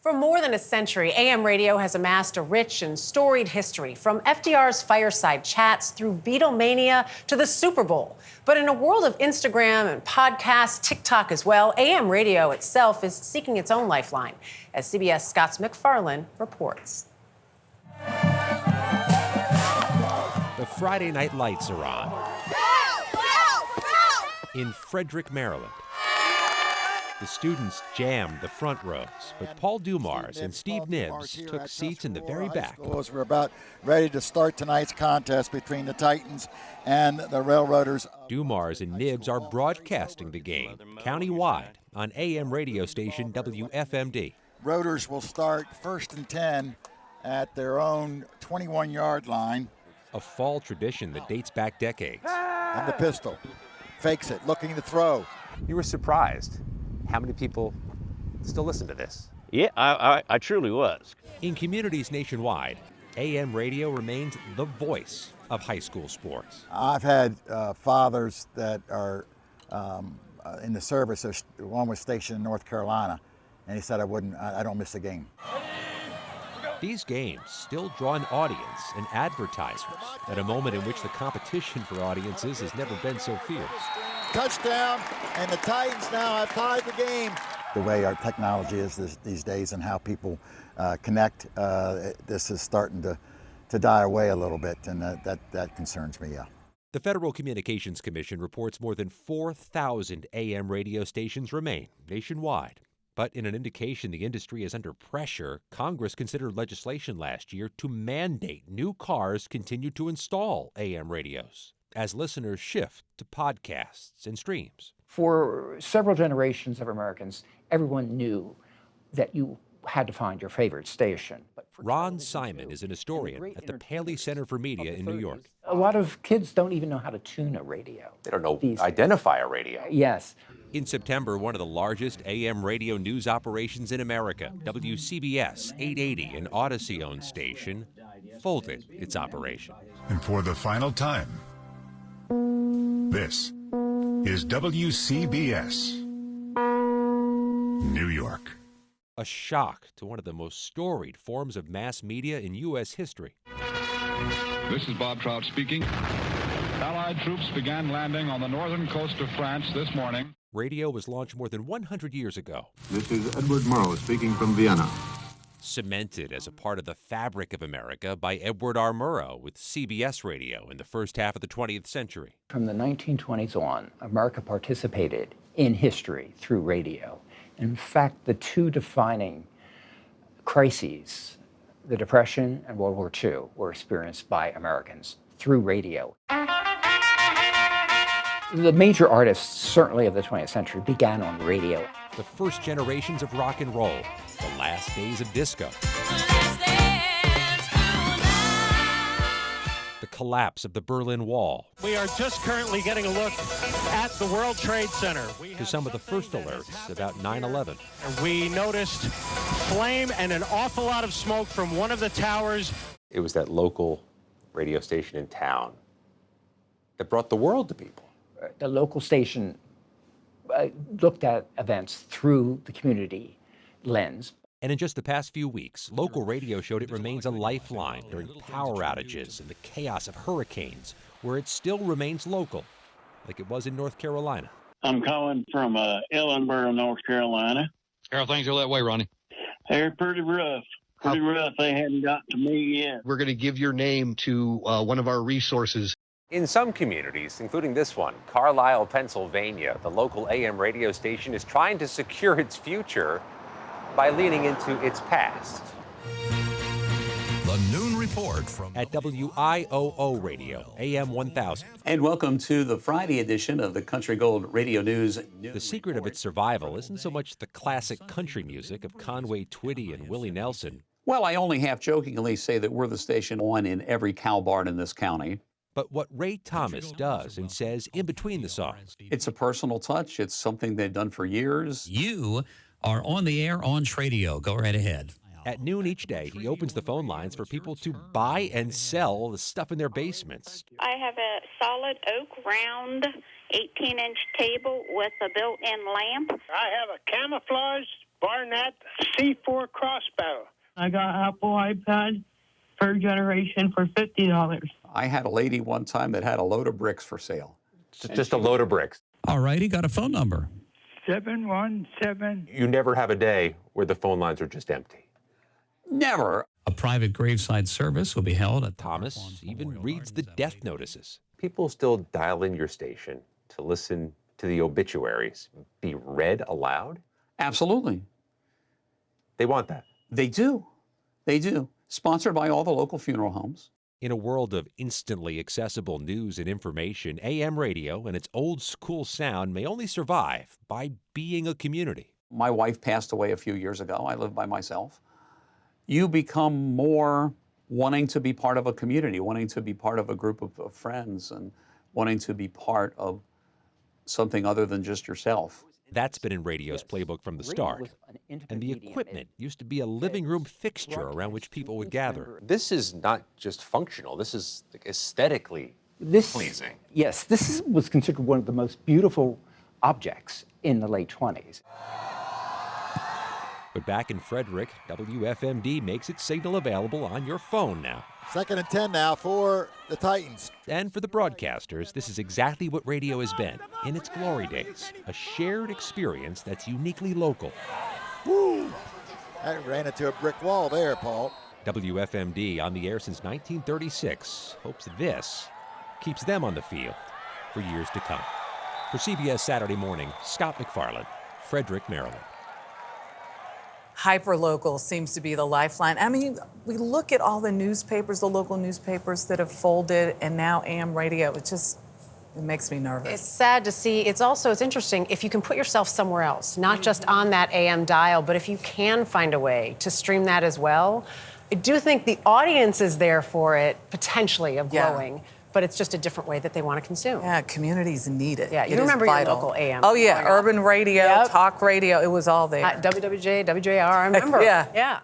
For more than a century, AM radio has amassed a rich and storied history, from FDR's fireside chats through Beatlemania to the Super Bowl. But in a world of Instagram and podcasts, TikTok as well, AM radio itself is seeking its own lifeline, as CBS Scott's McFarlane reports. The Friday night lights are on in Frederick, Maryland. The students jammed the front rows, but Paul Dumars and Steve Nibbs took seats in the very back. We're about ready to start tonight's contest between the Titans and the Railroaders. Dumars and Nibbs are broadcasting the game county-wide on AM radio station WFMD. Roaders will start 1st and 10 at their own 21-yard line. A fall tradition that dates back decades. And the pistol. Fakes it, looking to throw. You were surprised how many people still listen to this? Yeah, I truly was. In communities nationwide, AM radio remains the voice of high school sports. I've had fathers that are in the service. One was stationed in North Carolina, and he said, I don't miss a game. These games still draw an audience and advertisers at a moment in which the competition for audiences has never been so fierce. Touchdown, and the Titans now have tied the game. The way our technology is these days and how people connect, this is starting to die away a little bit, and that concerns me, yeah. The Federal Communications Commission reports more than 4,000 AM radio stations remain nationwide. But in an indication the industry is under pressure, Congress considered legislation last year to mandate new cars continue to install AM radios as listeners shift to podcasts and streams. For several generations of Americans, everyone knew that you had to find your favorite station. Ron Simon is an historian at the Paley Center for Media in New York. A lot of kids don't even know how to tune a radio. They don't know identify a radio. Yes. In September, one of the largest AM radio news operations in America, WCBS 880, an Odyssey-owned station, folded its operation. And for the final time, this is WCBS, New York. A shock to one of the most storied forms of mass media in U.S. history. This is Bob Trout speaking. Allied troops began landing on the northern coast of France this morning. Radio was launched more than 100 years ago. This is Edward Murrow speaking from Vienna. Cemented as a part of the fabric of America by Edward R. Murrow with CBS Radio in the first half of the 20th century. From the 1920s on, America participated in history through radio. In fact, the two defining crises, the Depression and World War II, were experienced by Americans through radio. The major artists, certainly of the 20th century, began on radio. The first generations of rock and roll, the last days of disco. The collapse of the Berlin Wall. We are just currently getting a look at the World Trade Center. To some of the first alerts about 9/11. We noticed flame and an awful lot of smoke from one of the towers. It was that local radio station in town that brought the world to people. The local station looked at events through the community lens. And in just the past few weeks, local radio showed it remains a lifeline during power outages and the chaos of hurricanes, where it still remains local, like it was in North Carolina. I'm calling from Ellenboro, North Carolina. How are things are that way, Ronnie? They're pretty rough. Pretty rough. They hadn't got to me yet. We're going to give your name to one of our resources. In some communities, including this one, Carlisle, Pennsylvania, the local AM radio station is trying to secure its future by leaning into its past. The Noon Report from at WIOO Radio, AM 1000. And welcome to the Friday edition of the Country Gold Radio News. The secret of its survival isn't so much the classic country music of Conway Twitty and Willie Nelson. Well, I only half jokingly say that we're the station on in every cow barn in this county. But what Ray Thomas does and says in between the songs. It's a personal touch. It's something they've done for years. You are on the air on Tradio. Go right ahead. At noon each day, he opens the phone lines for people to buy and sell the stuff in their basements. I have a solid oak round 18-inch table with a built-in lamp. I have a camouflage Barnett C4 crossbow. I got Apple iPad third generation for $50. I had a lady one time that had a load of bricks for sale. Just a load of bricks. All right, he got a phone number. 717. You never have a day where the phone lines are just empty. Never. A private graveside service will be held at Thomas even reads the death notices. People still dial in your station to listen to the obituaries be read aloud? Absolutely. They want that. They do. They do. Sponsored by all the local funeral homes. In a world of instantly accessible news and information, AM radio and its old school sound may only survive by being a community. My wife passed away a few years ago. I live by myself. You become more wanting to be part of a community, wanting to be part of a group of friends, and wanting to be part of something other than just yourself. That's been in radio's playbook from the start. And the equipment used to be a living room fixture around which people would gather. This is not just functional, this is aesthetically pleasing. Yes, this was considered one of the most beautiful objects in the late 20s. But back in Frederick, WFMD makes its signal available on your phone now. 2nd and 10 now for the Titans. And for the broadcasters, this is exactly what radio has been in its glory days. A shared experience that's uniquely local. Woo! I ran into a brick wall there, Paul. WFMD, on the air since 1936, hopes this keeps them on the field for years to come. For CBS Saturday Morning, Scott McFarland, Frederick, Maryland. Hyperlocal seems to be the lifeline. I mean, we look at all the newspapers, the local newspapers that have folded, and now AM radio. It makes me nervous. It's sad to see. It's interesting if you can put yourself somewhere else, not just on that AM dial, but if you can find a way to stream that as well. I do think the audience is there for it, potentially, of growing. Yeah. But it's just a different way that they want to consume. Yeah, communities need it. Yeah, you remember your local AM. Oh, yeah, urban radio, talk radio, it was all there. WWJ, WJR, I remember. Yeah.